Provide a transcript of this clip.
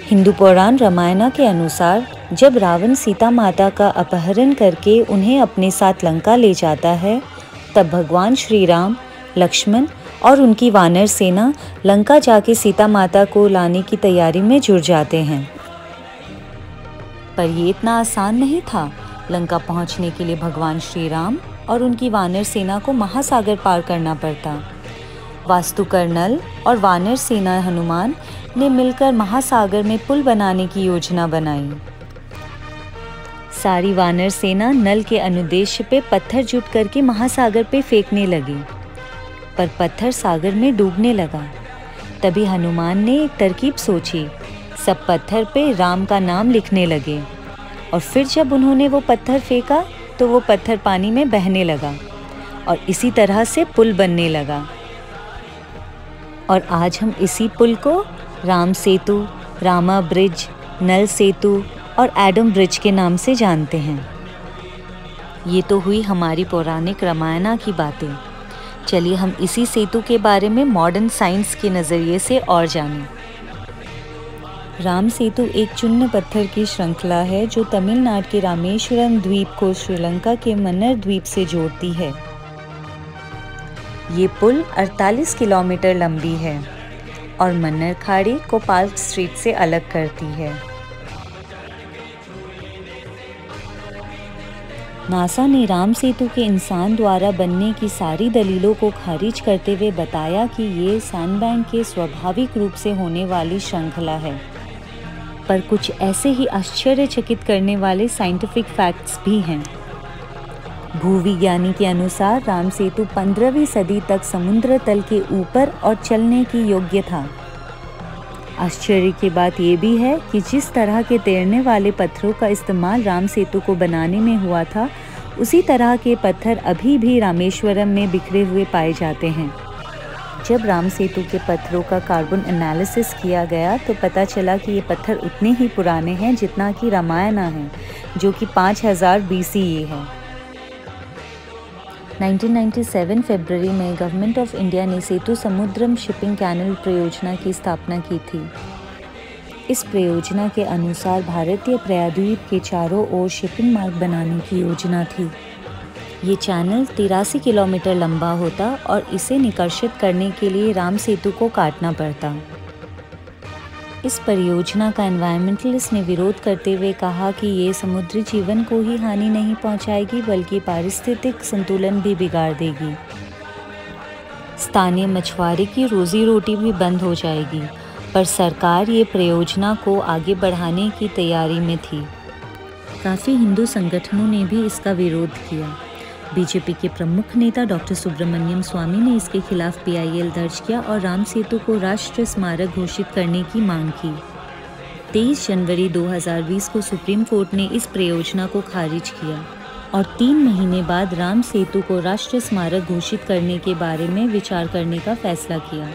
हिंदू पुराण रामायण के अनुसार जब रावण सीता माता का अपहरण करके उन्हें अपने साथ लंका ले जाता है, तब भगवान श्री राम, लक्ष्मण और उनकी वानर सेना लंका जाके सीता माता को लाने की तैयारी में जुट जाते हैं। पर ये इतना आसान नहीं था। लंका पहुंचने के लिए भगवान श्री राम और उनकी वानर सेना को महासागर पार करना पड़ता। वास्तुकर्नल और वानर सेना हनुमान ने मिलकर महासागर में पुल बनाने की योजना बनाई। सारी वानर सेना नल के अनुदेश पे पत्थर जुट करके महासागर पे फेंकने लगी, पर पत्थर सागर में डूबने लगा। तभी हनुमान ने एक तरकीब सोची। सब पत्थर पे राम का नाम लिखने लगे और फिर जब उन्होंने वो पत्थर फेंका तो वो पत्थर पानी में बहने लगा और इसी तरह से पुल बनने लगा। और आज हम इसी पुल को राम सेतु, रामा ब्रिज, नल सेतु और एडम ब्रिज के नाम से जानते हैं। ये तो हुई हमारी पौराणिक रामायण की बातें। चलिए हम इसी सेतु के बारे में मॉडर्न साइंस के नज़रिए से और जानें। राम सेतु एक चूर्ण पत्थर की श्रृंखला है जो तमिलनाडु के रामेश्वरम द्वीप को श्रीलंका के मन्नर द्वीप से जोड़ती है। ये पुल 48 किलोमीटर लंबी है और मन्नर खाड़ी को पार्क स्ट्रीट से अलग करती है। नासा ने राम सेतु के इंसान द्वारा बनने की सारी दलीलों को खारिज करते हुए बताया कि ये सैंडबैग के स्वाभाविक रूप से होने वाली श्रृंखला है। पर कुछ ऐसे ही आश्चर्यचकित करने वाले साइंटिफिक फैक्ट्स भी हैं। भूविज्ञानी के अनुसार राम सेतु 15वीं सदी तक समुद्र तल के ऊपर और चलने की योग्य था। आश्चर्य की बात यह भी है कि जिस तरह के तैरने वाले पत्थरों का इस्तेमाल राम सेतु को बनाने में हुआ था, उसी तरह के पत्थर अभी भी रामेश्वरम में बिखरे हुए पाए जाते हैं। जब राम सेतु के पत्थरों का कार्बन एनालिसिस किया गया तो पता चला कि ये पत्थर उतने ही पुराने हैं जितना कि रामायण है, जो कि 5000 BCE है। 1997 फरवरी में गवर्नमेंट ऑफ इंडिया ने सेतु समुद्रम शिपिंग कैनल परियोजना की स्थापना की थी। इस परियोजना के अनुसार भारतीय प्रायद्वीप के चारों ओर शिपिंग मार्ग बनाने की योजना थी। ये चैनल 83 किलोमीटर लंबा होता और इसे निकर्षित करने के लिए राम सेतु को काटना पड़ता। इस परियोजना का एनवायरमेंटलिस्ट ने विरोध करते हुए कहा कि ये समुद्री जीवन को ही हानि नहीं पहुंचाएगी बल्कि पारिस्थितिक संतुलन भी बिगाड़ देगी। स्थानीय मछुआरे की रोजी रोटी भी बंद हो जाएगी। पर सरकार ये परियोजना को आगे बढ़ाने की तैयारी में थी। काफ़ी हिंदू संगठनों ने भी इसका विरोध किया। बीजेपी के प्रमुख नेता डॉक्टर सुब्रमण्यम स्वामी ने इसके खिलाफ PIL दर्ज किया और राम सेतु को राष्ट्रीय स्मारक घोषित करने की मांग की। 23 जनवरी 2020 को सुप्रीम कोर्ट ने इस परियोजना को खारिज किया और 3 महीने बाद राम सेतु को राष्ट्रीय स्मारक घोषित करने के बारे में विचार करने का फैसला किया।